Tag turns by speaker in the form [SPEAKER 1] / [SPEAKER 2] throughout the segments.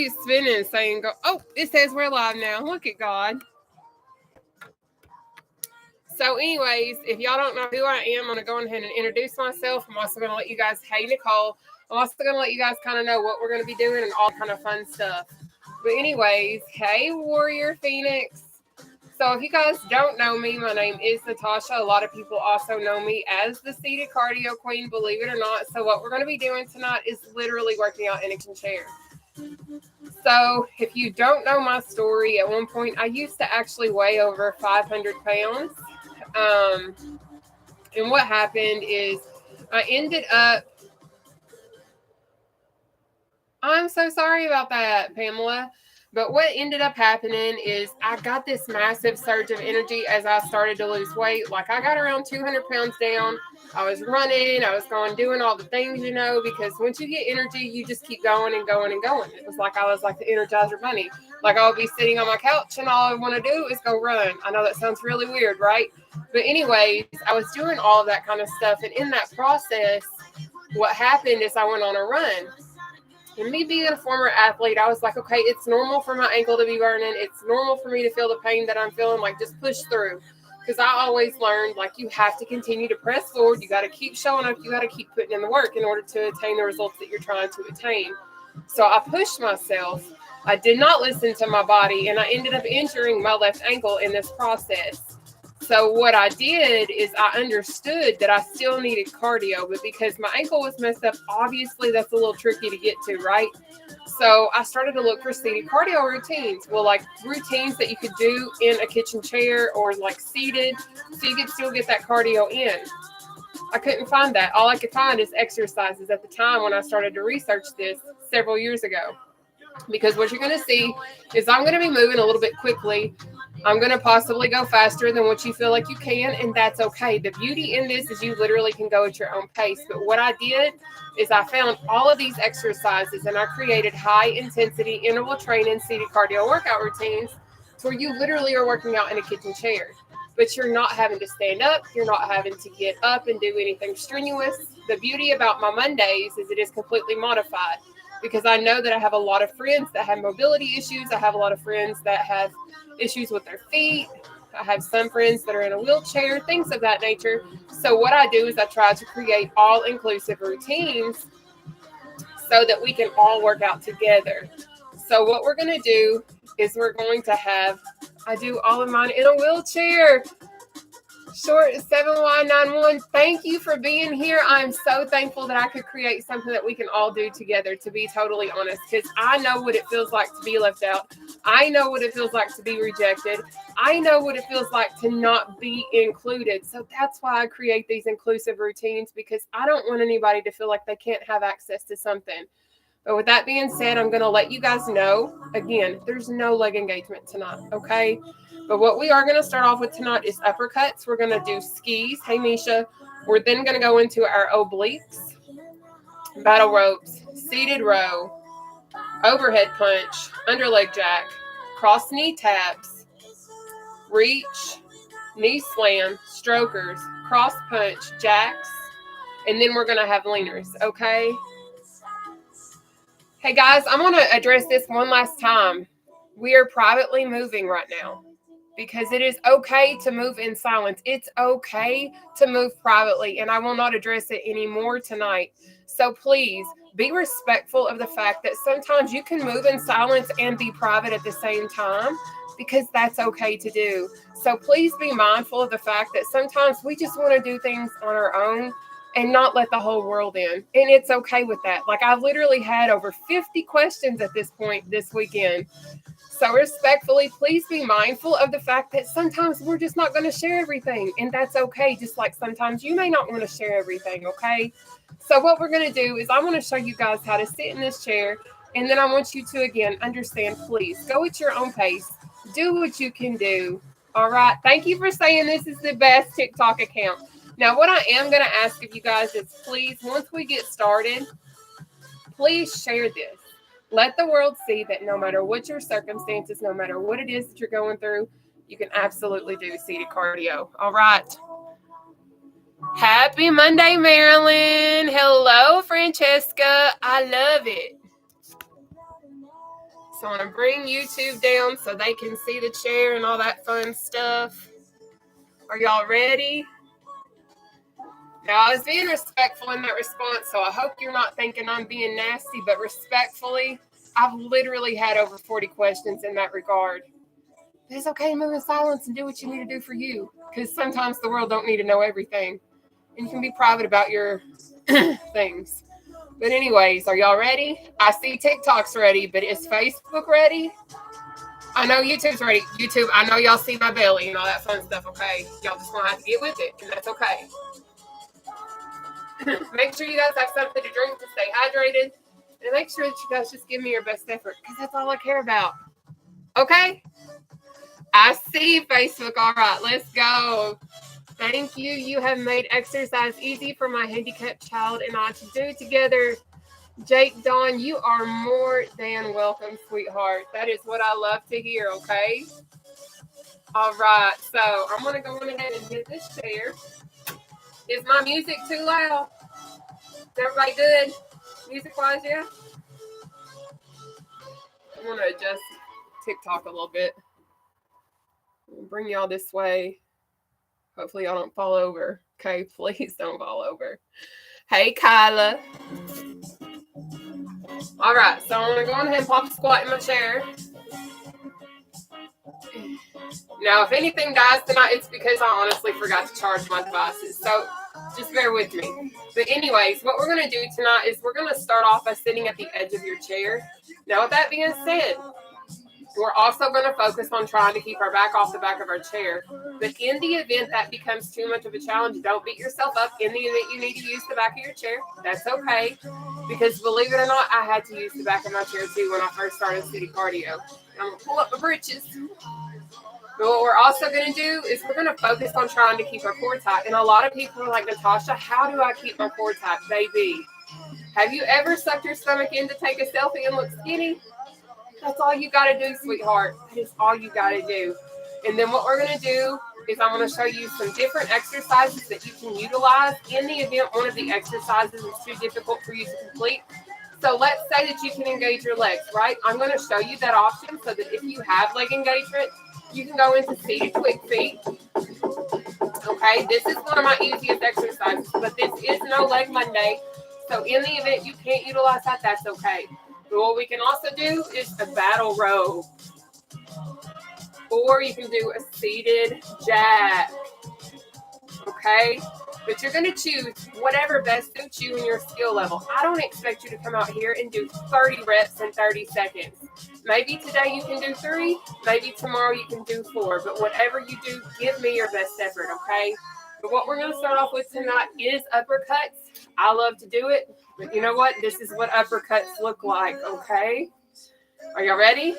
[SPEAKER 1] spinning saying, go, oh, it says we're live now. Look at God. So anyways, if y'all don't know who I am, I'm going to go ahead and introduce myself. I'm also going to let you guys, hey, Nicole. I'm also going to let you guys kind of know what we're going to be doing and all kind of fun stuff. But anyways, hey, Warrior Phoenix. So if you guys don't know me, my name is Nataushia. A lot of people also know me as the Seated Cardio Queen, believe it or not. So what we're going to be doing tonight is literally working out in a chair. So if you don't know my story, at one point I used to actually weigh over 500 pounds. And what happened is I ended up, I'm so sorry about that, Pamela. But what ended up happening is I got this massive surge of energy as I started to lose weight. Like I got around 200 pounds down. I was running. I was going, doing all the things, you know, because once you get energy, you just keep going and going and going. It was like I was like the Energizer Bunny. Like I would be sitting on my couch and all I want to do is go run. I know that sounds really weird, right? But anyways, I was doing all of that kind of stuff. And in that process, what happened is I went on a run. And me being a former athlete, I was like, okay, it's normal for my ankle to be burning. It's normal for me to feel the pain that I'm feeling. Like, just push through. Because I always learned, like, you have to continue to press forward. You got to keep showing up. You got to keep putting in the work in order to attain the results that you're trying to attain. So I pushed myself. I did not listen to my body. And I ended up injuring my left ankle in this process. So what I did is I understood that I still needed cardio, but because my ankle was messed up, obviously that's a little tricky to get to, right? So I started to look for seated cardio routines. Well, like routines that you could do in a kitchen chair or like seated, so you could still get that cardio in. I couldn't find that. All I could find is exercises at the time when I started to research this several years ago. Because what you're going to see is I'm going to be moving a little bit quickly. I'm going to possibly go faster than what you feel like you can, and that's okay. The beauty in this is you literally can go at your own pace. But what I did is I found all of these exercises, and I created high-intensity interval training seated cardio workout routines where you literally are working out in a kitchen chair. But you're not having to stand up. You're not having to get up and do anything strenuous. The beauty about my Mondays is it is completely modified. Because I know that I have a lot of friends that have mobility issues. I have a lot of friends that have issues with their feet. I have some friends that are in a wheelchair, things of that nature. So what I do is I try to create all-inclusive routines so that we can all work out together. So what we're going to do is we're going to have, I do all of mine in a wheelchair. Short 7Y91, thank you for being here. I'm so thankful that I could create something that we can all do together, to be totally honest, because I know what it feels like to be left out. I know what it feels like to be rejected. I know what it feels like to not be included. So that's why I create these inclusive routines, because I don't want anybody to feel like they can't have access to something. But with that being said, I'm going to let you guys know, again, there's no leg engagement tonight, okay? But what we are going to start off with tonight is uppercuts. We're going to do skis. Hey, Misha. We're then going to go into our obliques, battle ropes, seated row, overhead punch, underleg jack, cross knee taps, reach, knee slam, strokers, cross punch, jacks, and then we're going to have leaners, okay? Hey, guys, I'm going to address this one last time. We are privately moving right now. Because it is okay to move in silence. It's okay to move privately, and I will not address it anymore tonight. So please be respectful of the fact that sometimes you can move in silence and be private at the same time, because that's okay to do. So please be mindful of the fact that sometimes we just want to do things on our own and not let the whole world in. And it's okay with that. Like, I've literally had over 50 questions at this point this weekend. So respectfully, please be mindful of the fact that sometimes we're just not going to share everything. And that's okay. Just like sometimes you may not want to share everything, okay? So what we're going to do is I want to show you guys how to sit in this chair. And then I want you to, again, understand, please, go at your own pace. Do what you can do. All right? Thank you for saying this is the best TikTok account. Now, what I am going to ask of you guys is, please, once we get started, please share this. Let the world see that no matter what your circumstances, no matter what it is that you're going through, you can absolutely do seated cardio. All right. Happy Monday, Marilyn. Hello, Francesca. I love it. So I'm going to bring YouTube down so they can see the chair and all that fun stuff. Are y'all ready? Now, I was being respectful in that response, so I hope you're not thinking I'm being nasty, but respectfully, I've literally had over 40 questions in that regard. It's okay to move in silence and do what you need to do for you, because sometimes the world don't need to know everything, and you can be private about your things. But anyways, are y'all ready? I see TikTok's ready, but is Facebook ready? I know YouTube's ready. YouTube, I know y'all see my belly and all that fun stuff, okay? Y'all just want to have to get with it, and that's okay. Make sure you guys have something to drink to stay hydrated, and make sure that you guys just give me your best effort, because that's all I care about. Okay? I see Facebook. All right, let's go. Thank you. You have made exercise easy for my handicapped child and I to do together. Jake Dawn, you are more than welcome, sweetheart. That is what I love to hear, okay? All right, so I'm going to go on ahead and hit this chair. Is my music too loud? Is everybody good? Music-wise, yeah? I'm going to adjust TikTok a little bit. Bring y'all this way. Hopefully y'all don't fall over. Okay, please don't fall over. Hey, Kyla. All right, so I'm going to go on ahead and pop a squat in my chair. Now, if anything dies tonight, it's because I honestly forgot to charge my devices. So just bear with me. But anyways, what we're going to do tonight is we're going to start off by sitting at the edge of your chair. Now, with that being said, we're also going to focus on trying to keep our back off the back of our chair. But in the event that becomes too much of a challenge, don't beat yourself up. In the event you need to use the back of your chair, that's okay. Because believe it or not, I had to use the back of my chair too when I first started city cardio. I'm going to pull up my britches. But what we're also going to do is we're going to focus on trying to keep our core tight. And a lot of people are like, Nataushia, how do I keep my core tight? Baby, have you ever sucked your stomach in to take a selfie and look skinny? That's all you got to do, sweetheart. That is all you got to do. And then what we're going to do is I'm going to show you some different exercises that you can utilize in the event one of the exercises is too difficult for you to complete. So let's say that you can engage your legs, right? I'm going to show you that option so that if you have leg engagement, you can go into seated quick feet. Okay, this is one of my easiest exercises, but this is no leg Monday. So in the event you can't utilize that, that's okay. But what we can also do is a battle row. Or you can do a seated jack. Okay? But you're going to choose whatever best suits you and your skill level. I don't expect you to come out here and do 30 reps in 30 seconds. Maybe today you can do 3. Maybe tomorrow you can do 4. But whatever you do, give me your best effort, okay? But what we're going to start off with tonight is uppercuts. I love to do it. But you know what? This is what uppercuts look like, okay? Are y'all ready?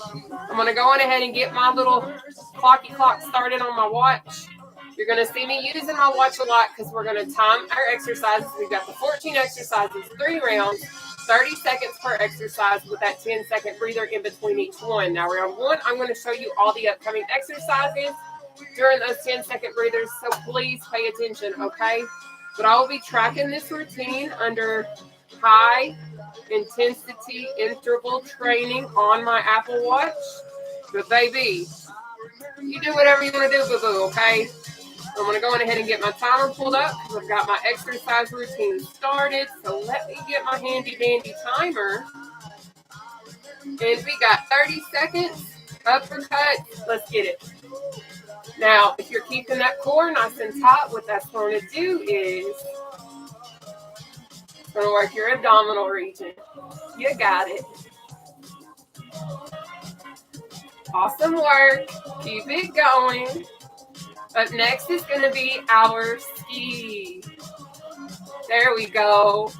[SPEAKER 1] I'm going to go on ahead and get my little clocky clock started on my watch. You're going to see me using my watch a lot because we're going to time our exercises. We've got the 14 exercises, 3 rounds, 30 seconds per exercise with that 10-second breather in between each one. Now, round 1, I'm going to show you all the upcoming exercises during those 10-second breathers, so please pay attention, okay? But I will be tracking this routine under high intensity interval training on my Apple Watch. But baby, you do whatever you want to do, boo-boo, okay? I'm going to go ahead and get my timer pulled up because I've got my exercise routine started. So let me get my handy-dandy timer. And we got 30 seconds, uppercut. Let's get it. Now, if you're keeping that core nice and tight, what that's going to do is it's going to work your abdominal region. You got it. Awesome work. Keep it going. Up next is going to be our ski. There we go.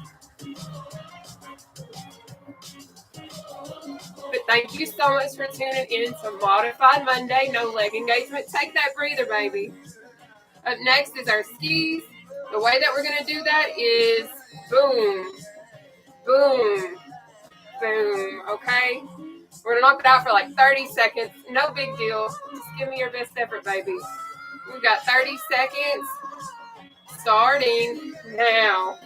[SPEAKER 1] But thank you so much for tuning in to Modified Monday. No leg engagement. Take that breather, baby. Up next is our skis. The way that we're going to do that is boom, boom, boom, okay? We're going to knock it out for like 30 seconds. No big deal. Just give me your best effort, baby. We've got 30 seconds starting now.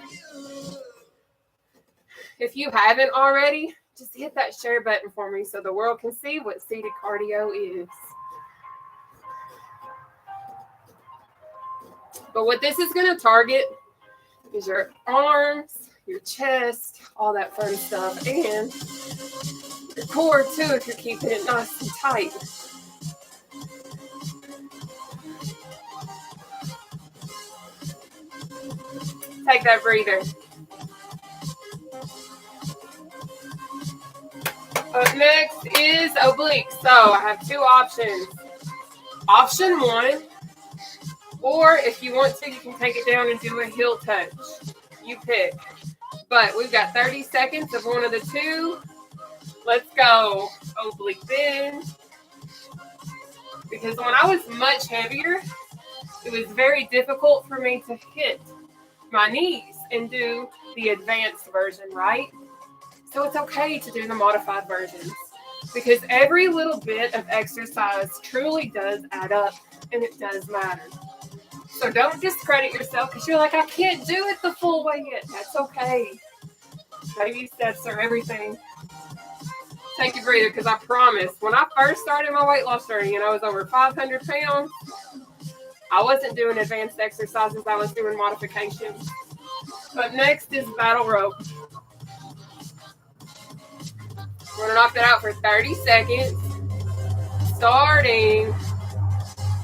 [SPEAKER 1] If you haven't already, just hit that share button for me so the world can see what seated cardio is. But what this is going to target is your arms, your chest, all that fun stuff, and your core too if you're keeping it nice and tight. Take that breather. Up next is obliques. So I have two options. Option one, or if you want to, you can take it down and do a heel touch. You pick. But we've got 30 seconds of one of the two. Let's go. Oblique bend. Because when I was much heavier, it was very difficult for me to hit my knees and do the advanced version, right? So it's okay to do the modified versions because every little bit of exercise truly does add up and it does matter. So don't discredit yourself because you're like, I can't do it the full way yet. That's okay. Baby steps are everything. Take a breather because I promise when I first started my weight loss journey and I was over 500 pounds, I wasn't doing advanced exercises. I was doing modifications. But next is battle rope. We're going to knock that out for 30 seconds. Starting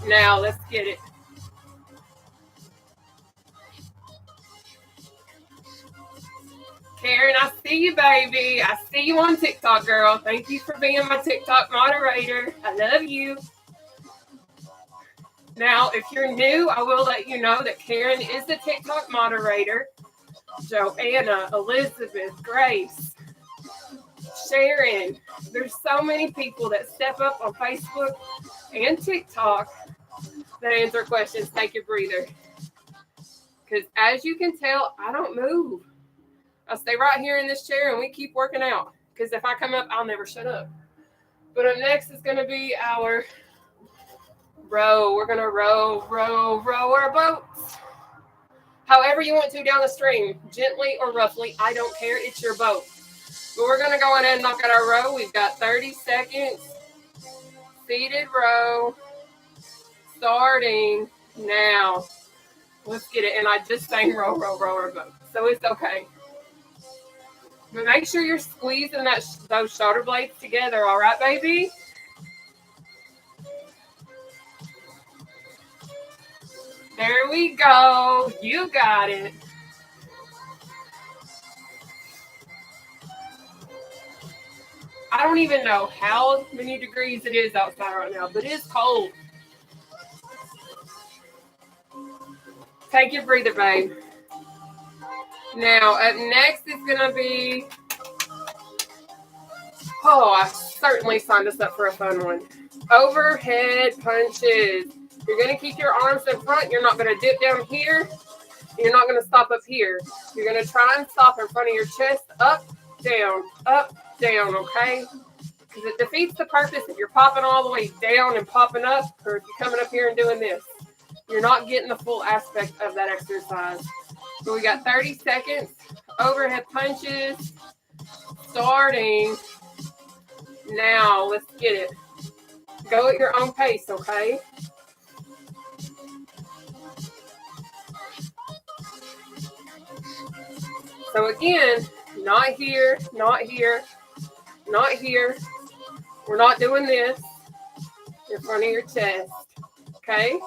[SPEAKER 1] now. Let's get it. Karen, I see you, baby. I see you on TikTok, girl. Thank you for being my TikTok moderator. I love you. Now, if you're new, I will let you know that Karen is the TikTok moderator. Joanna, Elizabeth, Grace, Sharon. There's so many people that step up on Facebook and TikTok that answer questions. Take a breather. Because as you can tell, I don't move. I stay right here in this chair and we keep working out. Because if I come up, I'll never shut up. But up next is going to be our row. We're going to row our boats. However you want to down the stream, gently or roughly, I don't care. It's your boat. But we're going to go ahead and knock out our row. We've got 30 seconds. Seated row. Starting now. Let's get it. And I just sang row our boat. So it's okay. But make sure you're squeezing those shoulder blades together. All right, baby? There we go. You got it. I don't even know how many degrees it is outside right now, but it's cold. Take your breather, babe. Now, up next is going to be, I certainly signed us up for a fun one. Overhead punches. You're going to keep your arms in front. You're not going to dip down here. You're not going to stop up here. You're going to try and stop in front of your chest. Up, down, okay? Because it defeats the purpose if you're popping all the way down and popping up, or if you're coming up here and doing this. You're not getting the full aspect of that exercise. So we got 30 seconds. Overhead punches. Starting now. Let's get it. Go at your own pace, okay? So again, not here, not here, not here. We're not doing this in front of your chest, okay?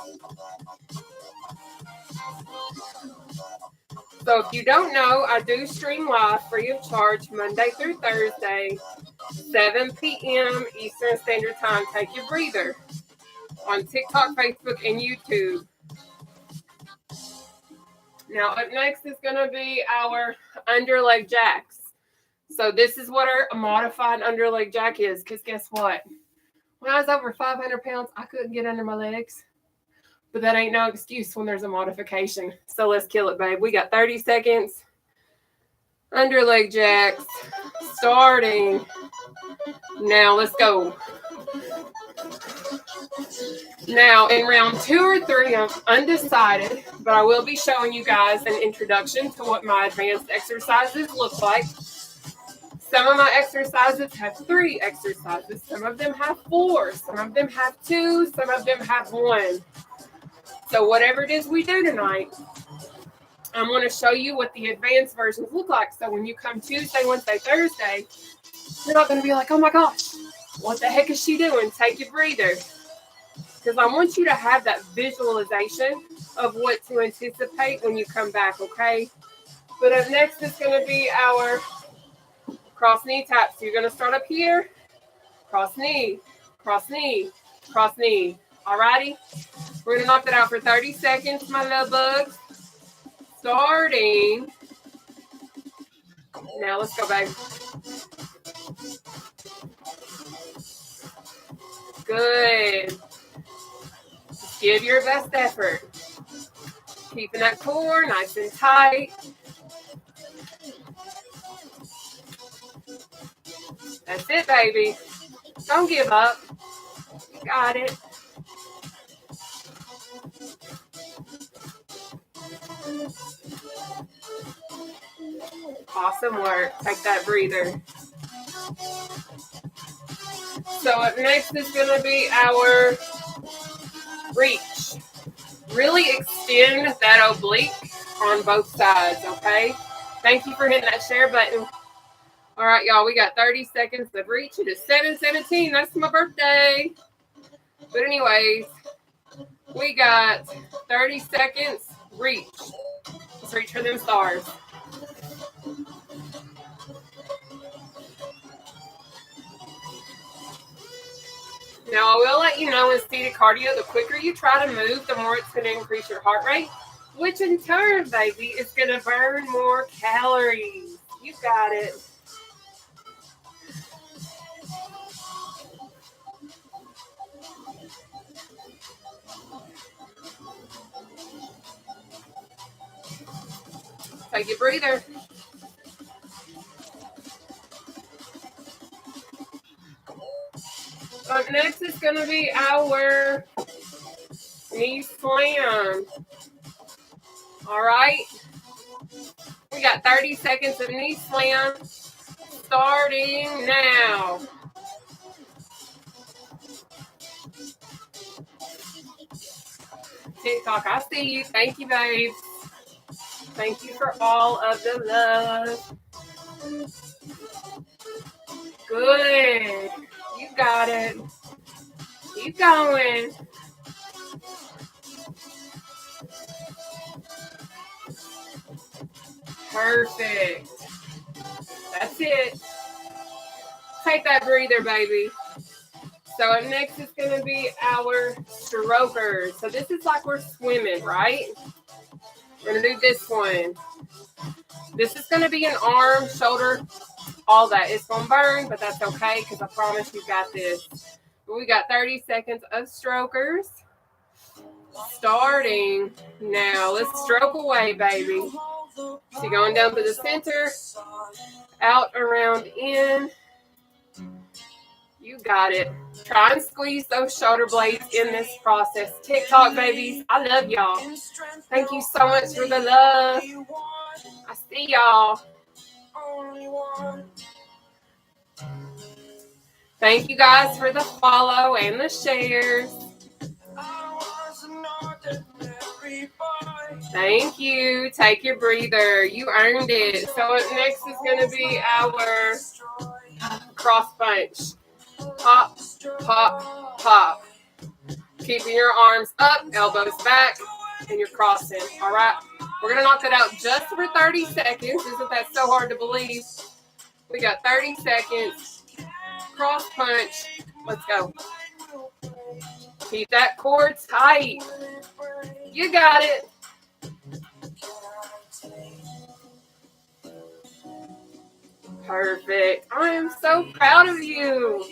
[SPEAKER 1] So if you don't know, I do stream live free of charge Monday through Thursday, 7 p.m. Eastern Standard Time. Take your breather on TikTok, Facebook, and YouTube. Now, up next is going to be our underleg jacks. So this is what our modified underleg jack is, because guess what? When I was over 500 pounds, I couldn't get under my legs. But that ain't no excuse when there's a modification. So let's kill it, babe. We got 30 seconds. Underleg jacks. Starting now. Let's go. Now, in round 2 or 3, I'm undecided, but I will be showing you guys an introduction to what my advanced exercises look like. Some of my exercises have 3 exercises. Some of them have 4. Some of them have 2. Some of them have 1. So whatever it is we do tonight, I'm going to show you what the advanced versions look like. So when you come Tuesday, Wednesday, Thursday, you're not going to be like, oh my gosh, what the heck is she doing? Take your breather. Because I want you to have that visualization of what to anticipate when you come back, okay? But up next is going to be our cross knee taps. So you're going to start up here, cross knee, cross knee, cross knee. Alrighty? We're going to knock that out for 30 seconds, my little bugs. Starting. Now let's go, babe. Good. Just give your best effort. Keeping that core nice and tight. That's it, baby. Don't give up. You got it. Awesome work. Take that breather. So up next is going to be our reach. Really extend that oblique on both sides, okay? Thank you for hitting that share button. All right, y'all, we got 30 seconds of reach. It is 7:17. That's my birthday. But anyways, we got 30 seconds reach. Let's reach for them stars. Now, I will let you know in seated cardio, the quicker you try to move, the more it's going to increase your heart rate, which in turn, baby, is going to burn more calories. You got it. Take your breather. Up next is going to be our knee slam. All right. We got 30 seconds of knee slam starting now. TikTok, I see you. Thank you, babe. Thank you for all of the love. Good. You got it. Keep going. Perfect. That's it. Take that breather, baby. So up next is going to be our strokers. So this is like we're swimming, right? We're going to do this one. This is going to be an arm, shoulder, all that. It's going to burn, but that's okay because I promise you got this. We got 30 seconds of strokers. Starting now. Let's stroke away, baby. So you're going down to the center, out, around, in. You got it. Try and squeeze those shoulder blades in this process. TikTok babies, I love y'all. Thank you so much for the love. I see y'all. Thank you guys for the follow and the shares. Thank you. Take your breather. You earned it. So up next is going to be our cross punch. Pop, pop, pop. Keeping your arms up, elbows back, and you're crossing. All right? We're going to knock it out just for 30 seconds. Isn't that so hard to believe? We got 30 seconds. Cross punch. Let's go. Keep that core tight. You got it. Perfect. I am so proud of you.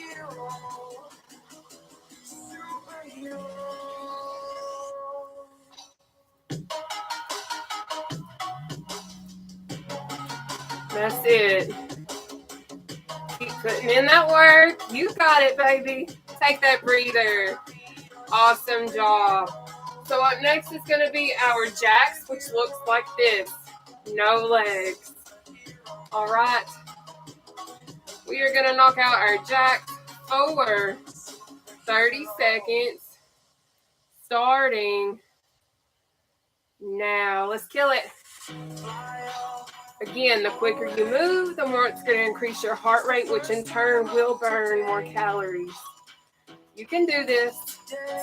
[SPEAKER 1] That's it. Keep putting in that work. You got it, baby. Take that breather. Awesome job. So up next is going to be our jacks, which looks like this. No legs. All right. We are going to knock out our jacks for 30 seconds. Starting now. Let's kill it. Again, the quicker you move, the more it's going to increase your heart rate, which in turn will burn more calories. You can do this.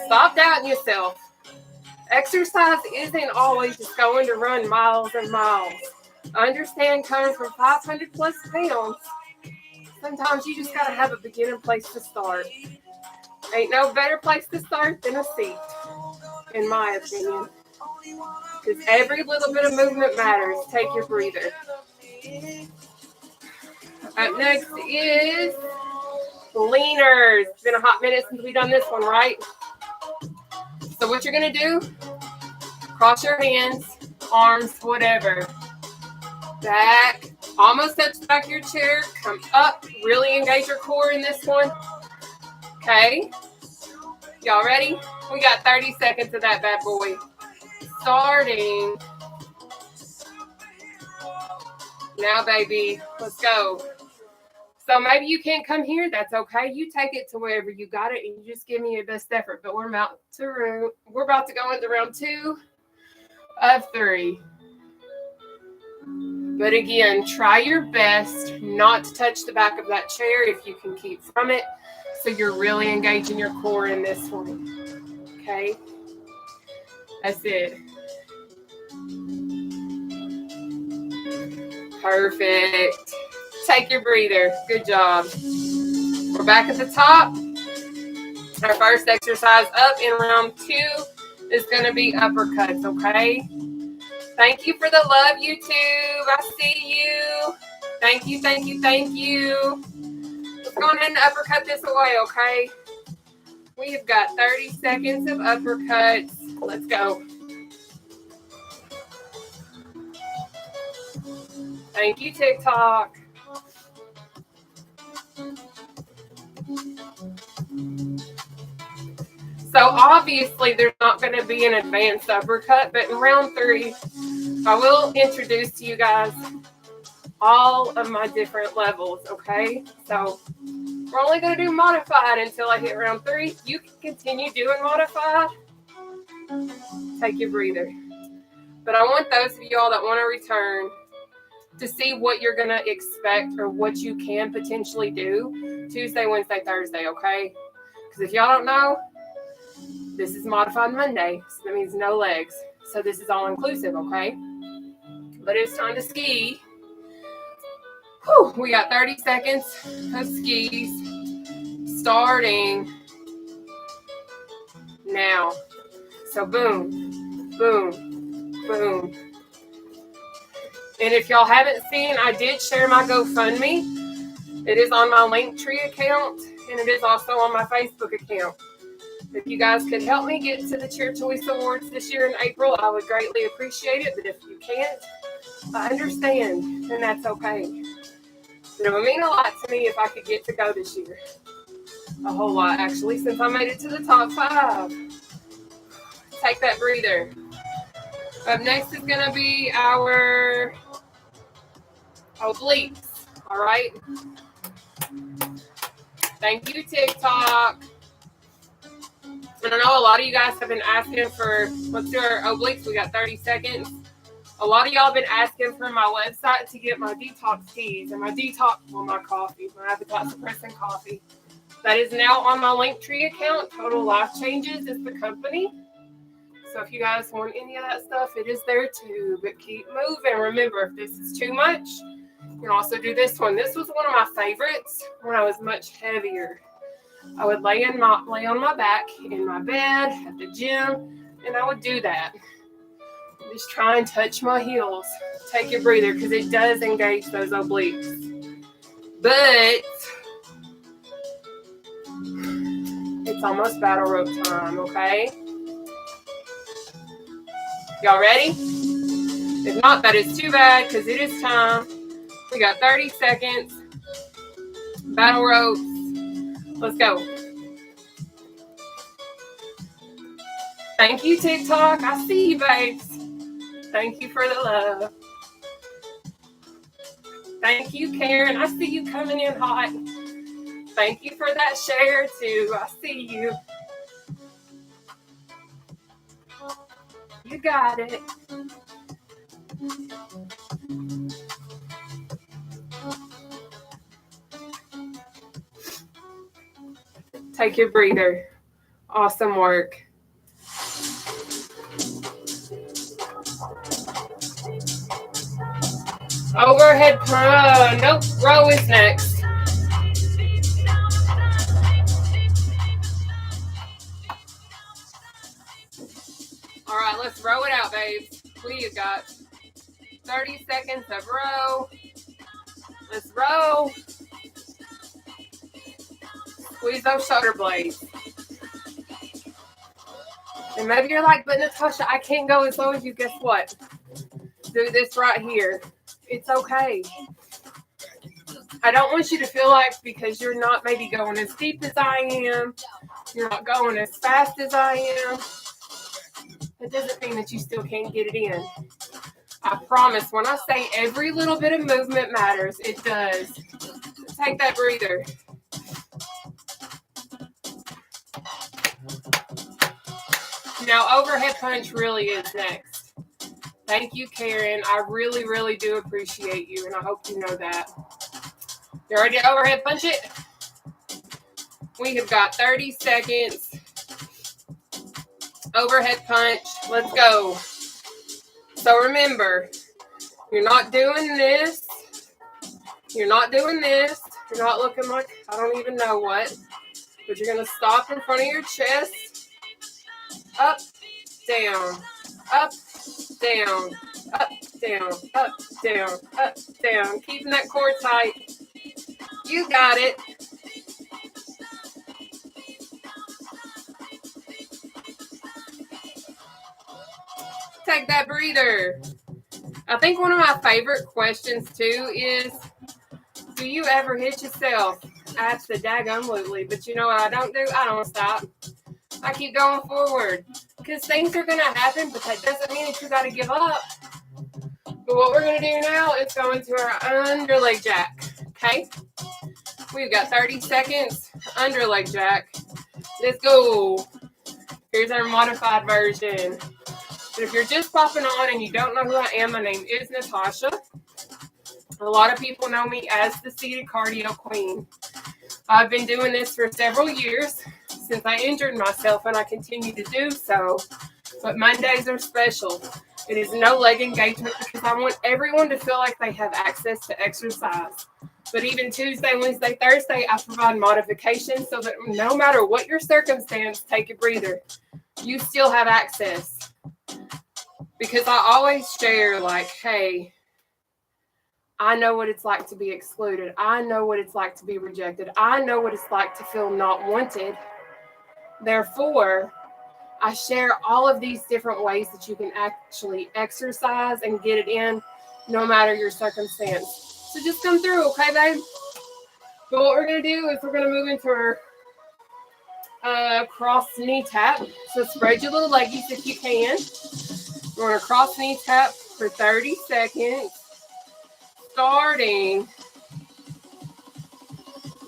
[SPEAKER 1] Stop doubting yourself. Exercise isn't always just going to run miles and miles. Understand, coming from 500 plus pounds, sometimes you just got to have a beginning place to start. Ain't no better place to start than a seat, in my opinion. Because every little bit of movement matters. Take your breather. Up next is leaners. It's been a hot minute since we've done this one, right? So what you're going to do, cross your hands, arms, whatever. Back, almost touch the back of your chair. Come up, really engage your core in this one. Okay. Y'all ready? We got 30 seconds of that bad boy. Starting now, baby. Let's go. So maybe you can't come here. That's okay. You take it to wherever you got it, and you just give me your best effort. But we're about to go into round 2 of 3. But again, try your best not to touch the back of that chair if you can keep from it. So you're really engaging your core in this one. Okay? That's it. Perfect. Take your breather. Good job. We're back at the top. Our first exercise up in round 2 is going to be uppercuts, okay? Thank you for the love, YouTube. I see you. Thank you, thank you, thank you. Let's go ahead and uppercut this away, okay? We've got 30 seconds of uppercuts. Let's go. Thank you, TikTok. So obviously there's not going to be an advanced uppercut, but in round 3, I will introduce to you guys all of my different levels, okay? So we're only going to do modified until I hit round 3. You can continue doing modified. Take your breather. But I want those of y'all that want to return to see what you're going to expect or what you can potentially do Tuesday, Wednesday, Thursday, okay? Because if y'all don't know, this is modified Monday, so that means no legs. So this is all inclusive, okay? But it's time to ski. Whew, we got 30 seconds of skis starting now. So boom, boom, boom. And if y'all haven't seen, I did share my GoFundMe. It is on my Linktree account, and it is also on my Facebook account. If you guys could help me get to the Cheer Choice Awards this year in April, I would greatly appreciate it. But if you can't, I understand, and that's okay. But it would mean a lot to me if I could get to go this year. A whole lot, actually, since I made it to the top 5. Take that breather. Up next is going to be our obliques, all right? Thank you, TikTok. And I know a lot of you guys have been asking for, let's do our obliques. We got 30 seconds. A lot of y'all have been asking for my website to get my detox teas and my coffee, my appetite suppressant coffee. That is now on my Linktree account. Total Life Changes is the company. So if you guys want any of that stuff, it is there too. But keep moving. Remember, if this is too much, you can also do this one. This was one of my favorites when I was much heavier. I would lay on my back in my bed at the gym, and I would do that. Just try and touch my heels. Take your breather because it does engage those obliques. But it's almost battle rope time, okay? Y'all ready? If not, that is too bad because it is time. We got 30 seconds. Battle ropes. Let's go. Thank you, TikTok. I see you, babes. Thank you for the love. Thank you, Karen. I see you coming in hot. Thank you for that share, too. I see you. You got it. Take your breather. Awesome work. Overhead punch. Nope, row is next. All right, let's row it out, babes. What do you got? 30 seconds of row. Let's row. Squeeze those shoulder blades. And maybe you're like, but Nataushia, I can't go as low as you. Guess what? Do this right here. It's okay. I don't want you to feel like because you're not maybe going as deep as I am, you're not going as fast as I am, it doesn't mean that you still can't get it in. I promise, when I say every little bit of movement matters, it does. Take that breather. Now, overhead punch really is next. Thank you, Karen. I really, really do appreciate you, and I hope you know that. You ready to overhead punch it? We have got 30 seconds. Overhead punch. Let's go. So remember, you're not doing this. You're not doing this. You're not looking like I don't even know what. But you're going to stop in front of your chest. Up, down, up, down, up, down, up, down, up, down. Keeping that core tight. You got it. Take that breather. I think one of my favorite questions too is, do you ever hit yourself? Absolutely. But you know what I don't do? I don't stop. I keep going forward because things are going to happen, but that doesn't mean that you got to give up. But what we're going to do now is go into our under leg jack. Okay? We've got 30 seconds. Under leg jack. Let's go. Here's our modified version. But if you're just popping on and you don't know who I am, my name is Nataushia. A lot of people know me as the Seated Cardio Queen. I've been doing this for several years since I injured myself, and I continue to do so. But Mondays are special. It is no leg engagement because I want everyone to feel like they have access to exercise. But even Tuesday, Wednesday, Thursday, I provide modifications so that no matter what your circumstance, take a breather. You still have access. Because I always share like, hey, I know what it's like to be excluded. I know what it's like to be rejected. I know what it's like to feel not wanted. Therefore, I share all of these different ways that you can actually exercise and get it in no matter your circumstance. So just come through, okay, babe? But what we're going to do is we're going to move into our cross knee tap. So spread your little leggies if you can. We're going to cross knee tap for 30 seconds. Starting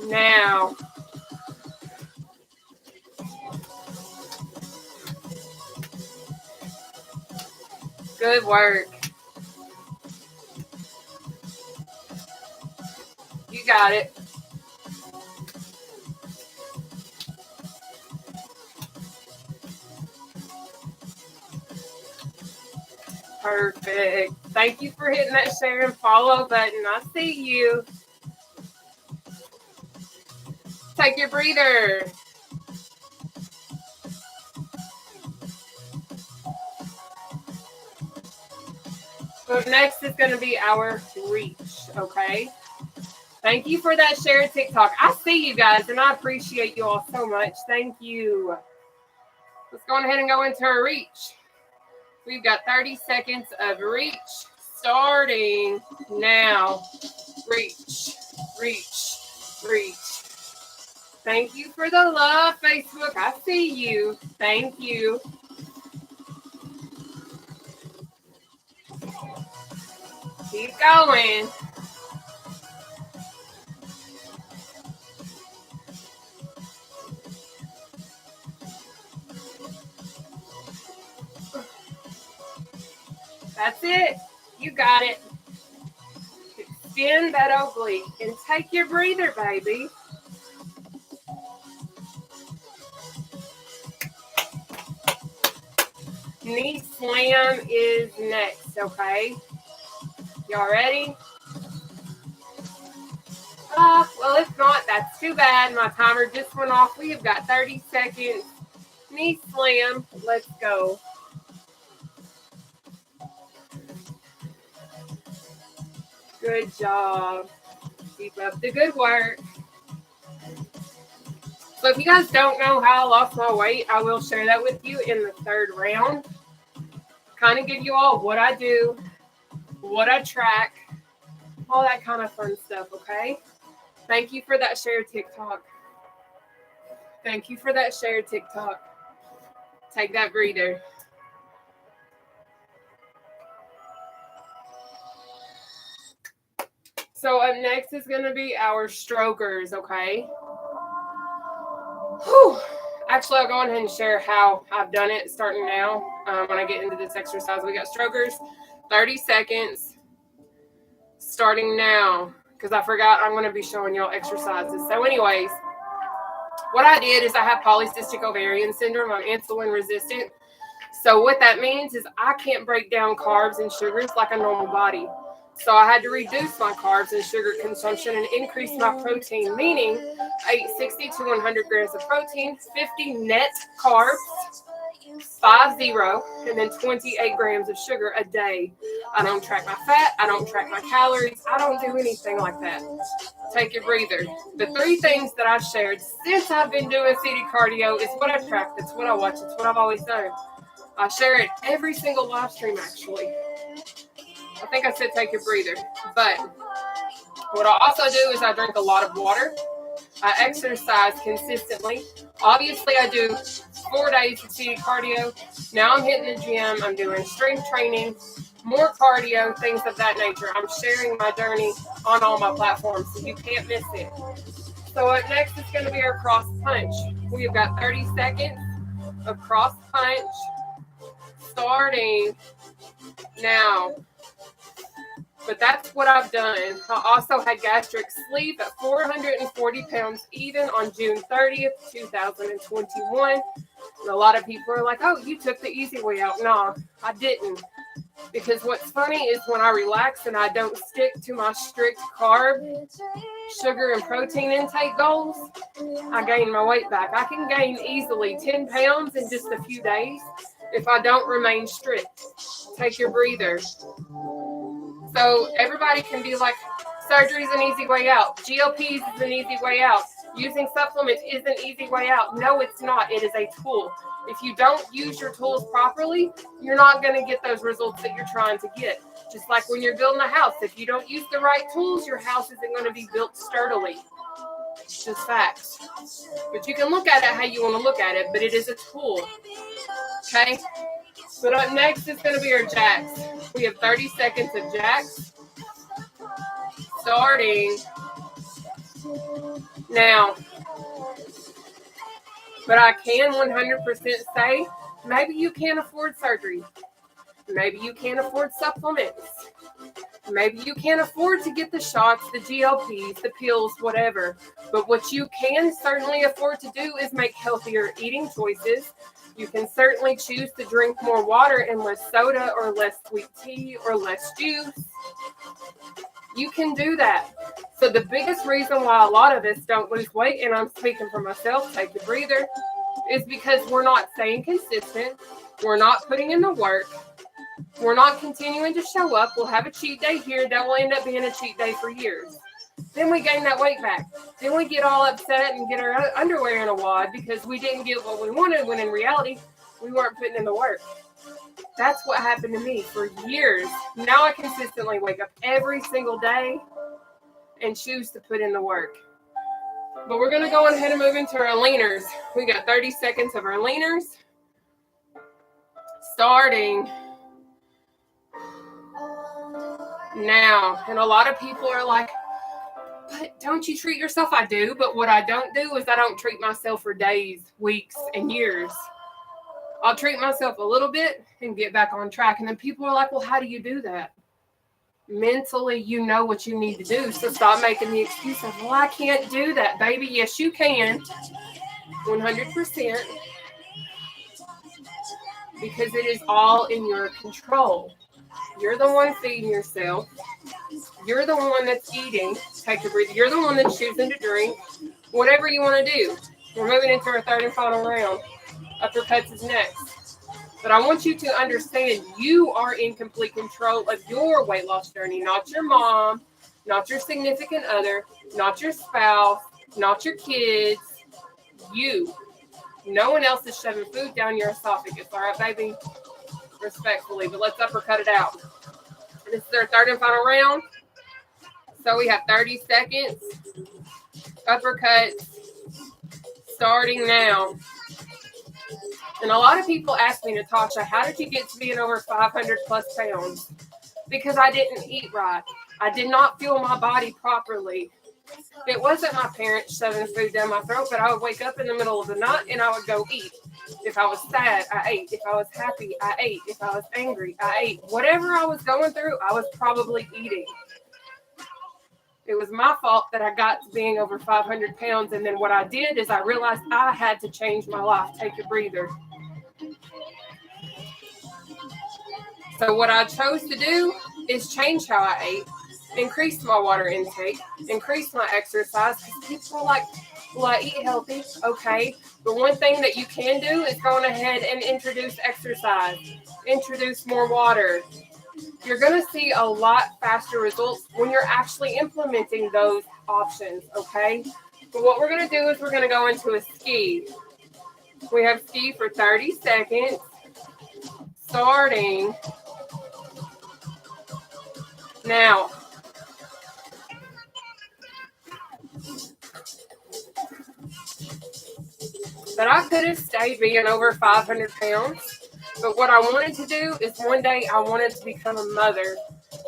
[SPEAKER 1] now. Good work. You got it. Perfect. Thank you for hitting that share and follow button. I see you. Take your breather. So next is going to be our reach, okay? Thank you for that share TikTok. I see you guys, and I appreciate you all so much. Thank you. Let's go ahead and go into our reach. We've got 30 seconds of reach starting now. Reach, reach, reach. Thank you for the love, Facebook. I see you. Thank you. Keep going. That's it. You got it. Extend that oblique and take your breather, baby. Knee slam is next, okay? Y'all ready? Well, if not, that's too bad. My timer just went off. We've got 30 seconds. Knee slam. Let's go. Good job. Keep up the good work. So if you guys don't know how I lost my weight, I will share that with you in the third round. Kind of give you all what I do, what I track, all that kind of fun stuff, okay? Thank you for that share TikTok. Thank you for that share TikTok. Take that breather. So up next is going to be our strokers, okay? Whew. Actually, I'll go ahead and share how I've done it starting now. When I get into this exercise, we got strokers, 30 seconds, starting now, because I forgot I'm going to be showing y'all exercises. So anyways, what I did is I have polycystic ovarian syndrome. I'm insulin resistant. So what that means is I can't break down carbs and sugars like a normal body. So I had to reduce my carbs and sugar consumption and increase my protein, meaning I eat 60 to 100 grams of protein, 50 net carbs, 50, and then 28 grams of sugar a day. I don't track my fat. I don't track my calories. I don't do anything like that. Take your breather. The 3 things that I've shared since I've been doing CD cardio is what I track. That's what I watch. It's what I've always done. I share it every single live stream, actually. I think I said take your breather. But what I also do is I drink a lot of water. I exercise consistently. Obviously, I do 4 days of CD cardio. Now I'm hitting the gym. I'm doing strength training, more cardio, things of that nature. I'm sharing my journey on all my platforms, so you can't miss it. So up next is going to be our cross punch. We've got 30 seconds of cross punch starting now. But that's what I've done. I also had gastric sleeve at 440 pounds even on June 30th, 2021. And a lot of people are like, oh, you took the easy way out. No, I didn't. Because what's funny is when I relax and I don't stick to my strict carb, sugar, and protein intake goals, I gain my weight back. I can gain easily 10 pounds in just a few days if I don't remain strict. Take your breather. So everybody can be like, surgery is an easy way out. GLPs is an easy way out. Using supplements is an easy way out. No, it's not. It is a tool. If you don't use your tools properly, you're not going to get those results that you're trying to get. Just like when you're building a house, if you don't use the right tools, your house isn't going to be built sturdily. It's just facts. But you can look at it how you want to look at it, but it is a tool. Okay? But up next is going to be our jacks. We have 30 seconds of jacks. Starting now. But I can 100% say, maybe you can't afford surgery. Maybe you can't afford supplements. Maybe you can't afford to get the shots, the GLPs, the pills, whatever. But what you can certainly afford to do is make healthier eating choices. You can certainly choose to drink more water and less soda or less sweet tea or less juice. You can do that. So the biggest reason why a lot of us don't lose weight, and I'm speaking for myself, take a breather, is because we're not staying consistent. We're not putting in the work. We're not continuing to show up. We'll have a cheat day here. That will end up being a cheat day for years. Then we gain that weight back. Then we get all upset and get our underwear in a wad because we didn't get what we wanted, when in reality, we weren't putting in the work. That's what happened to me for years. Now I consistently wake up every single day and choose to put in the work. But we're going to go ahead and move into our leaners. We got 30 seconds of our leaners. Starting now. And a lot of people are like, but don't you treat yourself? I do. But what I don't do is I don't treat myself for days, weeks, and years. I'll treat myself a little bit and get back on track. And then people are like, well, how do you do that? Mentally, you know what you need to do. So stop making the excuse of, well, I can't do that, baby. Yes, you can. 100%. Because it is all in your control. You're the one feeding yourself. You're the one that's eating. Take a breather. You're the one that's choosing to drink. Whatever you want to do. We're moving into our third and final round. Uppercuts is next. But I want you to understand you are in complete control of your weight loss journey, not your mom, not your significant other, not your spouse, not your kids, you. No one else is shoving food down your esophagus, all right, baby? Respectfully, but let's uppercut it out. This is our third and final round. So we have 30 seconds. Uppercuts starting now. And a lot of people ask me, Nataushia, how did you get to being over 500 plus pounds? Because I didn't eat right. I did not fuel my body properly. It wasn't my parents shoving food down my throat, but I would wake up in the middle of the night and I would go eat. If I was sad, I ate. If I was happy, I ate. If I was angry, I ate. Whatever I was going through, I was probably eating. It was my fault that I got to being over 500 pounds. And then what I did is I realized I had to change my life. Take a breather. So what I chose to do is change how I ate, increase my water intake, increase my exercise. Because people are like, well, I eat healthy. Okay. But one thing that you can do is go on ahead and introduce exercise, introduce more water. You're going to see a lot faster results when you're actually implementing those options, okay? But what we're going to do is we're going to go into a ski. We have ski for 30 seconds, starting now. But I could have stayed being over 500 pounds. But what I wanted to do is one day I wanted to become a mother.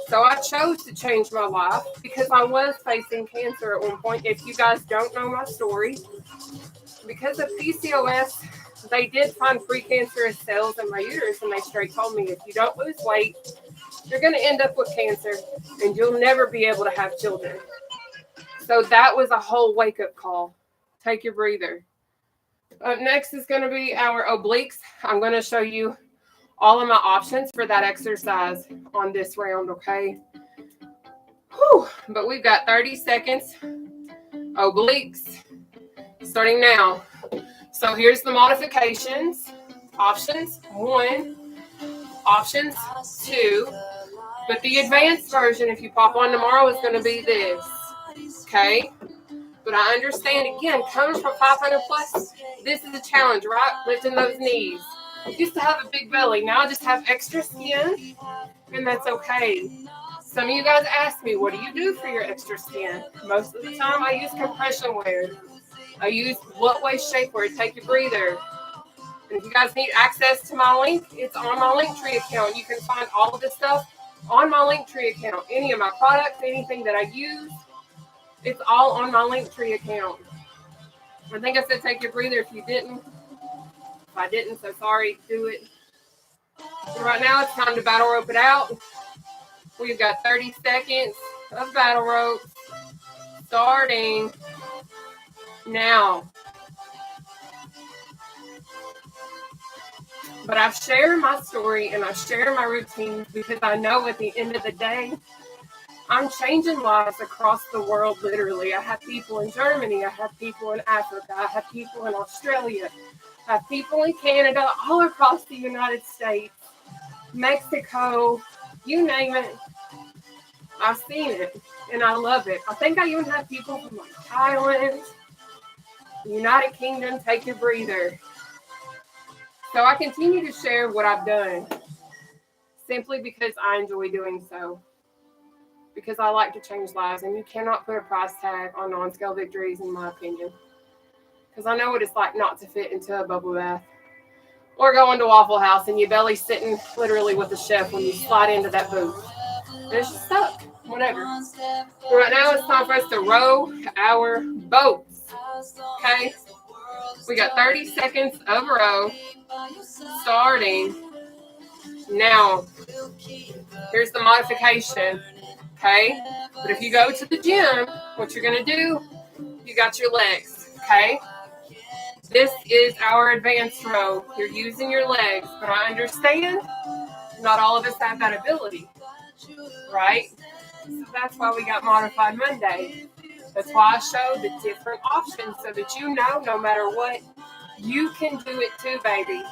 [SPEAKER 1] So I chose to change my life because I was facing cancer at one point. If you guys don't know my story, because of PCOS, they did find precancerous cells in my uterus, and they straight told me, if you don't lose weight, you're going to end up with cancer and you'll never be able to have children. So that was a whole wake-up call. Take your breather. Up next is going to be our obliques. I'm going to show you all of my options for that exercise on this round, okay? Whew. But we've got 30 seconds. Obliques. Starting now. So here's the modifications. Options 1. Options 2. But the advanced version, if you pop on tomorrow, is going to be this. Okay? But I understand, again, coming from 500 plus, this is a challenge, right? Lifting those knees. I used to have a big belly. Now I just have extra skin, and that's okay. Some of you guys ask me, what do you do for your extra skin? Most of the time, I use compression wear. I use what way shapewear. Take your breather. And if you guys need access to my link, it's on my Linktree account. You can find all of this stuff on my Linktree account. Any of my products, anything that I use, it's all on my Linktree account. I think I said take your breather if you didn't. If I didn't, so sorry, do it. So right now it's time to battle rope it out. We've got 30 seconds of battle rope starting now. But I share my story and I share my routine because I know at the end of the day, I'm changing lives across the world, literally. I have people in Germany. I have people in Africa. I have people in Australia. I have people in Canada, all across the United States, Mexico, you name it. I've seen it, and I love it. I think I even have people from like Thailand, the United Kingdom. Take your breather. So I continue to share what I've done simply because I enjoy doing so. Because I like to change lives, and you cannot put a price tag on non-scale victories, in my opinion. Because I know what it's like not to fit into a bubble bath. Or going to Waffle House, and your belly's sitting literally with the chef when you slide into that booth. And it's just stuck. Whatever. So right now it's time for us to row our boats. Okay? We got 30 seconds of row. Starting now. Here's the modification, okay? But if you go to the gym, what you're going to do, you got your legs, okay? This is our advanced row. You're using your legs, but I understand not all of us have that ability, right? So that's why we got Modified Monday. That's why I showed the different options so that you know no matter what, you can do it too, baby.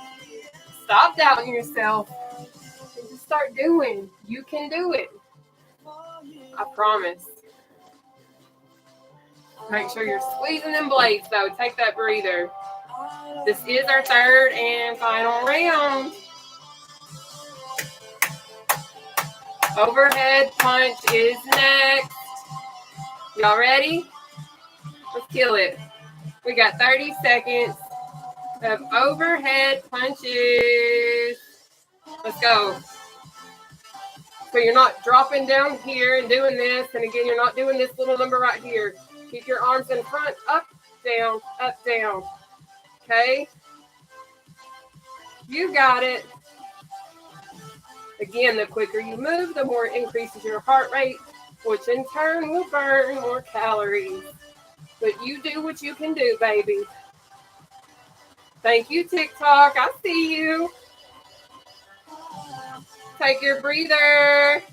[SPEAKER 1] Stop doubting yourself and just start doing. You can do it. I promise. Make sure you're squeezing them blades, though. Take that breather. This is our third and final round. Overhead punch is next. Y'all ready? Let's kill it. We got 30 seconds of overhead punches. Let's go. So you're not dropping down here and doing this. And again, you're not doing this little number right here. Keep your arms in front, up, down, up, down. Okay? You got it. Again, the quicker you move, the more it increases your heart rate, which in turn will burn more calories. But you do what you can do, baby. Thank you, TikTok. I see you. Take your breather.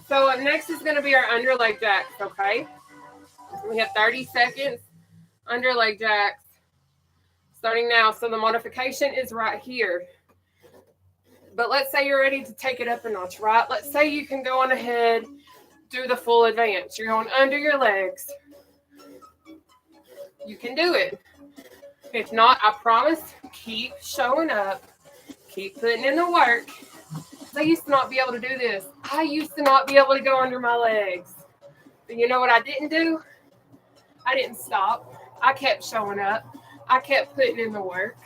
[SPEAKER 1] So next is going to be our under leg jacks, okay? We have 30 seconds. Under leg jacks. Starting now. So the modification is right here. But let's say you're ready to take it up a notch, right? Let's say you can go on ahead, do the full advance. You're going under your legs. You can do it. If not, I promise, keep showing up. Keep putting in the work. I used to not be able to do this. I used to not be able to go under my legs. But you know what I didn't do? I didn't stop. I kept showing up. I kept putting in the work.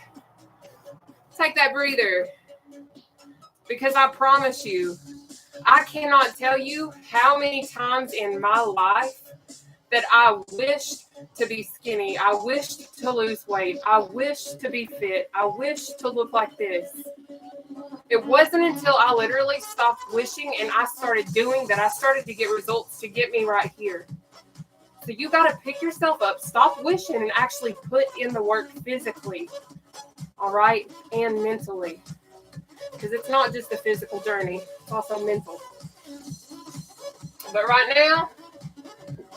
[SPEAKER 1] Take that breather. Because I promise you, I cannot tell you how many times in my life that I wished to be skinny. I wished to lose weight. I wished to be fit. I wished to look like this. It wasn't until I literally stopped wishing and I started doing that I started to get results to get me right here. So you got to pick yourself up, stop wishing, and actually put in the work physically, all right, and mentally. Because it's not just a physical journey, it's also mental. But right now,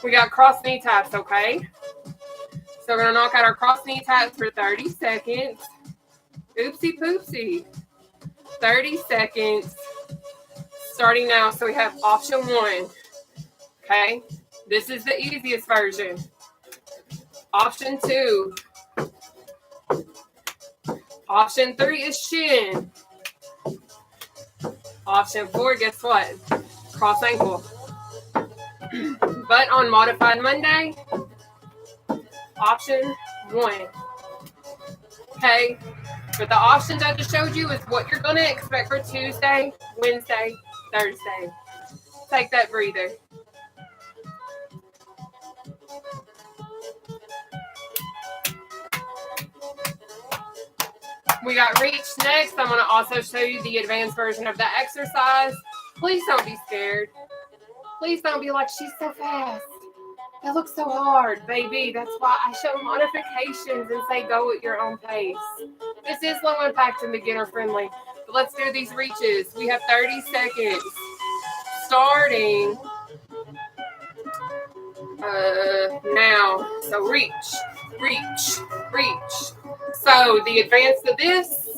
[SPEAKER 1] we got cross knee taps, okay? So we're going to knock out our cross knee taps for 30 seconds. Oopsie poopsie. 30 seconds. Starting now. So we have option 1. Okay? This is the easiest version. Option 2. Option 3 is shin. Option 4, guess what? Cross ankle. But on Modified Monday, option 1. Okay? But the options I just showed you is what you're going to expect for Tuesday, Wednesday, Thursday. Take that breather. We got reach next. I'm going to also show you the advanced version of the exercise. Please don't be scared. Please don't be like, she's so fast. That looks so hard, baby. That's why I show modifications and say go at your own pace. This is low impact and beginner friendly. But let's do these reaches. We have 30 seconds. Starting now. So reach, reach, reach. So the advanced of this,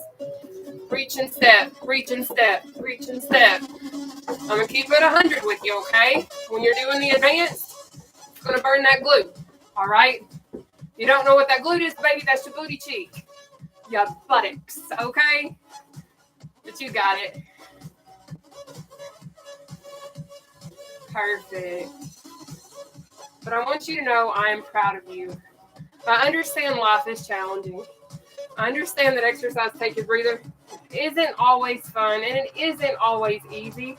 [SPEAKER 1] reach and step, reach and step, reach and step. I'm going to keep it 100 with you, okay? When you're doing the advanced, it's going to burn that glute, all right? You don't know what that glute is, baby, that's your booty cheek. Your buttocks, okay? But you got it. Perfect. But I want you to know I am proud of you. I understand life is challenging. I understand that exercise, take your breather, isn't always fun and it isn't always easy.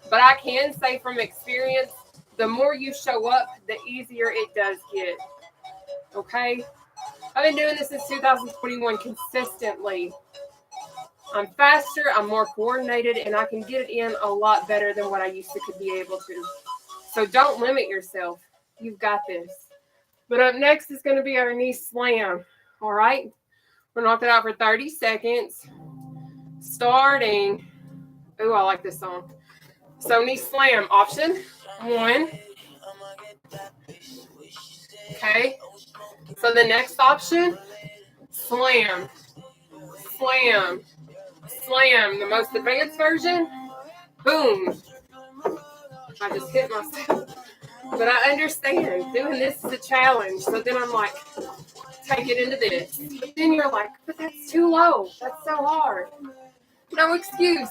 [SPEAKER 1] But I can say from experience the more you show up, the easier it does get. Okay? I've been doing this since 2021 consistently. I'm faster, I'm more coordinated, and I can get it in a lot better than what I used to could be able to. So don't limit yourself. You've got this. But up next is going to be our knee slam. All right? We're going to knock it out for 30 seconds. Starting. Ooh, I like this song. So knee slam. Option 1. Okay. So the next option, slam. Slam. Slam. The most advanced version, boom. I just hit myself. But I understand. Doing this is a challenge. So then I'm like, take it into this. But then you're like, but that's too low. That's so hard. No excuse.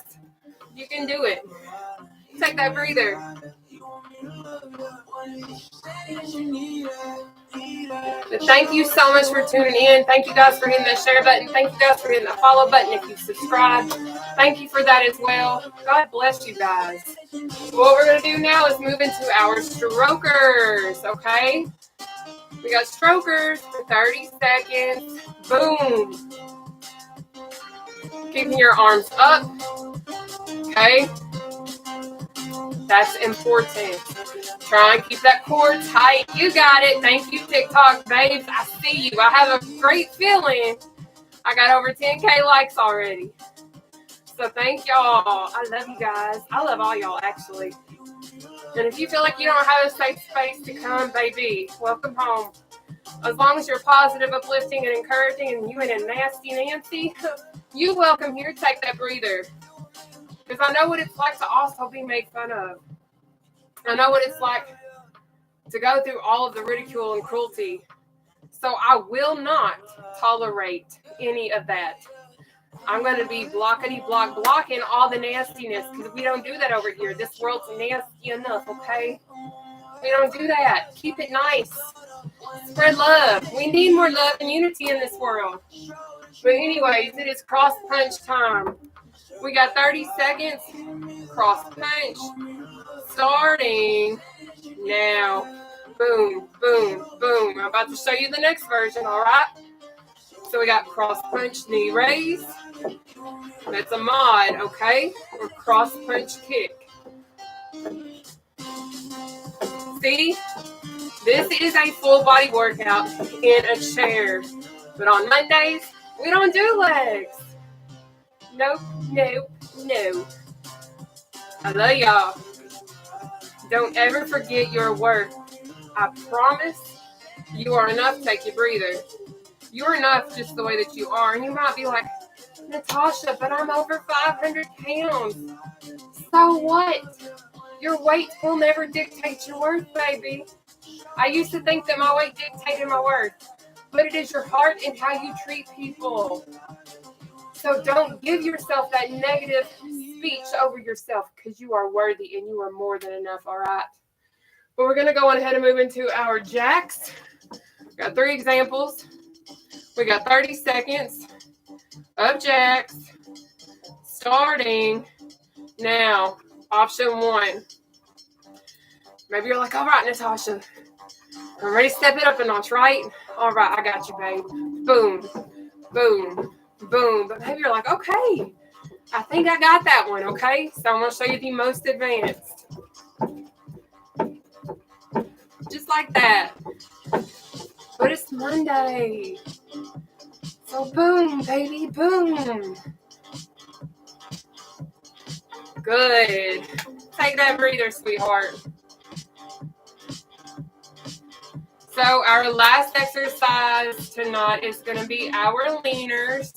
[SPEAKER 1] You can do it. Take that breather. But thank you so much for tuning in. Thank you guys for hitting that share button. Thank you guys for hitting the follow button if you subscribed. Thank you for that as well. God bless you guys. What we're going to do now is move into our strokers, okay? We got strokers for 30 seconds. Boom. Keeping your arms up, okay? That's important. Try and keep that core tight. You got it. Thank you, TikTok babes. I see you. I have a great feeling. I got over 10K likes already. So thank y'all. I love you guys. I love all y'all, actually. And if you feel like you don't have a safe space to come, baby, welcome home. As long as you're positive, uplifting, and encouraging, and you ain't a nasty Nancy, you welcome here. Take that breather. Because I know what it's like to also be made fun of. I know what it's like to go through all of the ridicule and cruelty. So I will not tolerate any of that. I'm going to be blocking all the nastiness because we don't do that over here. This world's nasty enough, okay? We don't do that. Keep it nice. Spread love. We need more love and unity in this world. But anyways, it is cross punch time. We got 30 seconds. Cross punch. Starting now. Boom, boom, boom. I'm about to show you the next version, all right? So we got cross punch, knee raise. That's a mod, okay? Or cross punch kick. See? This is a full body workout in a chair. But on Mondays, we don't do legs. Nope, nope, no. I love y'all. Don't ever forget your worth. I promise you are enough. Take your breather. You're enough just the way that you are. And you might be like, Nataushia, but I'm over 500 pounds. So what? Your weight will never dictate your worth, baby. I used to think that my weight dictated my worth. But it is your heart and how you treat people. So don't give yourself that negative speech over yourself because you are worthy and you are more than enough, all right? But we're going to go on ahead and move into our jacks. We got 3 examples. We got 30 seconds of jacks starting now. Option 1. Maybe you're like, all right, Nataushia, I'm ready to step it up a notch, right? All right, I got you, babe. Boom, boom, boom. But maybe you're like, okay, I think I got that one, okay? So I'm going to show you the most advanced. Just like that. But it's Monday. So boom, baby, boom. Good. Take that breather, sweetheart. So our last exercise tonight is going to be our leaners.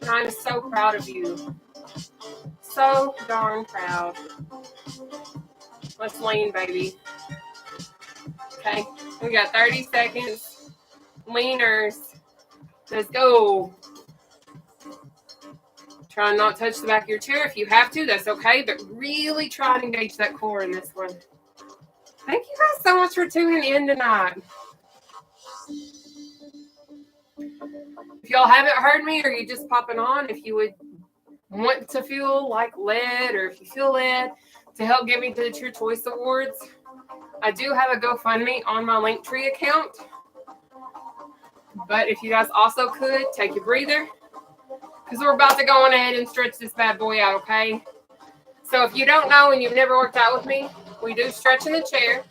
[SPEAKER 1] And I'm so proud of you. So darn proud. Let's lean, baby. Okay, we got 30 seconds. Leaners. Let's go. Try not to touch the back of your chair. If you have to, that's okay. But really try to engage that core in this one. Thank you guys so much for tuning in tonight. If y'all haven't heard me or you just popping on, if you would want to feel like lead or if you feel lead, to help get me to the True Choice Awards, I do have a GoFundMe on my Linktree account. But if you guys also could, take a breather, because we're about to go on ahead and stretch this bad boy out, okay? So if you don't know and you've never worked out with me, we do stretch in the chair.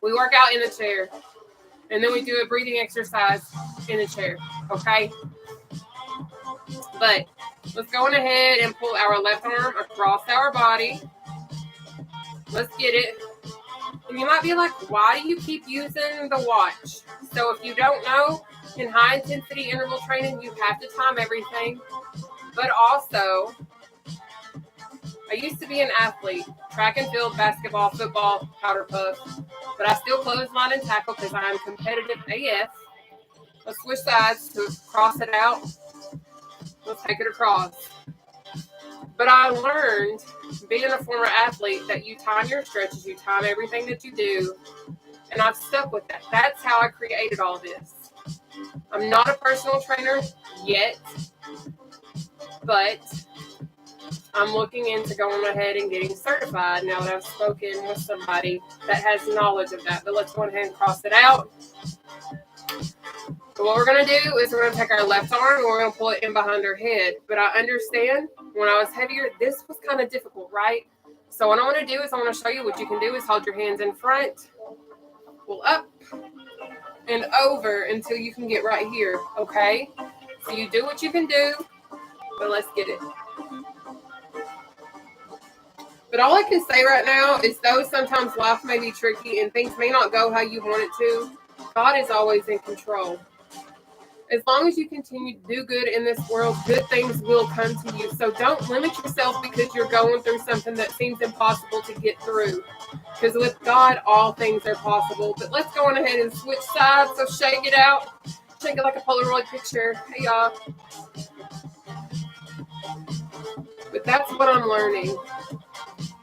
[SPEAKER 1] We work out in the chair. And then we do a breathing exercise in the chair, okay? But let's go on ahead and pull our left arm across our body. Let's get it. And you might be like, why do you keep using the watch? So if you don't know, in high intensity interval training, you have to time everything. But also, I used to be an athlete, track and field, basketball, football, powder puff. But I still clothesline and tackle because I'm competitive AF. Let's switch sides to cross it out. Let's take it across. But I learned, being a former athlete, that you time your stretches, you time everything that you do, and I've stuck with that. That's how I created all this. I'm not a personal trainer yet, but I'm looking into going ahead and getting certified now that I've spoken with somebody that has knowledge of that. But let's go ahead and cross it out. So what we're going to do is we're going to take our left arm and we're going to pull it in behind our head. But I understand when I was heavier, this was kind of difficult, right? So what I want to do is I want to show you what you can do is hold your hands in front, pull up and over until you can get right here, okay? So you do what you can do, but let's get it. But all I can say right now is though sometimes life may be tricky and things may not go how you want it to, God is always in control. As long as you continue to do good in this world, good things will come to you. So don't limit yourself because you're going through something that seems impossible to get through. Because with God, all things are possible. But let's go on ahead and switch sides. So shake it out. Shake it like a Polaroid picture. Hey, y'all. But that's what I'm learning.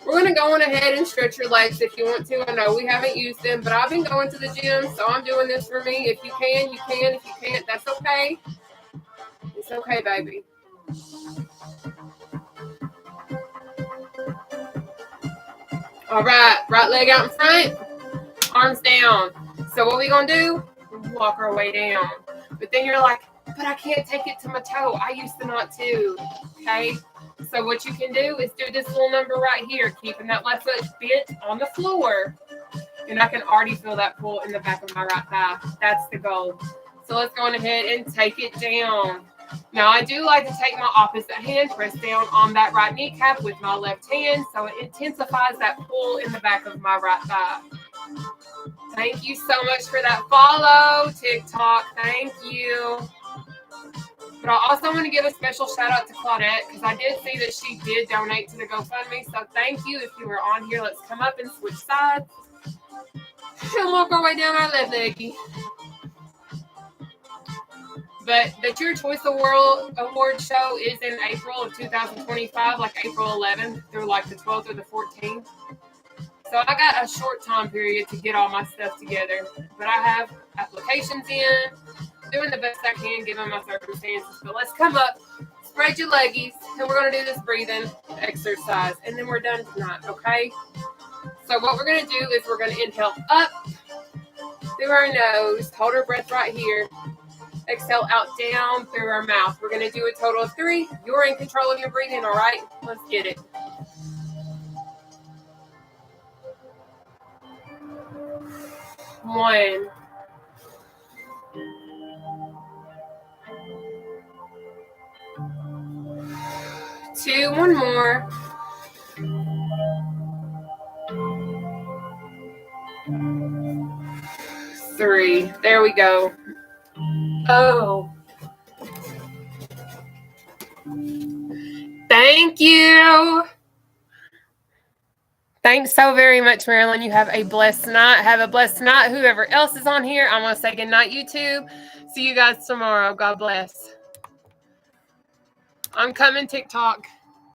[SPEAKER 1] We're going to go on ahead and stretch your legs if you want to. I know we haven't used them, but I've been going to the gym, so I'm doing this for me. If you can, you can. If you can't, that's okay. It's okay, baby. All right, right leg out in front, arms down. So what we going to do? Walk our way down. But then you're like, but I can't take it to my toe. I used to not too, okay? So what you can do is do this little number right here, keeping that left foot bent on the floor. And I can already feel that pull in the back of my right thigh. That's the goal. So let's go on ahead and take it down. Now, I do like to take my opposite hand, press down on that right kneecap with my left hand, so it intensifies that pull in the back of my right thigh. Thank you so much for that follow, TikTok. Thank you. But I also want to give a special shout out to Claudette because I did see that she did donate to the GoFundMe. So thank you. If you were on here, let's come up and switch sides. And walk our way down our left leggy. But the True Choice Award show is in April of 2025, like April 11th through like the 12th or the 14th. So I got a short time period to get all my stuff together. But I have applications in. Doing the best I can given my circumstances. But let's come up, spread your leggies, and we're going to do this breathing exercise. And then we're done tonight, okay? So what we're going to do is we're going to inhale up through our nose. Hold our breath right here. Exhale out down through our mouth. We're going to do a total of 3. You're in control of your breathing, all right? Let's get it. One. 2, one more. 3. There we go. Oh. Thank you. Thanks so very much, Marilyn. You have a blessed night. Have a blessed night. Whoever else is on here, I'm going to say good night, YouTube. See you guys tomorrow. God bless. I'm coming, TikTok.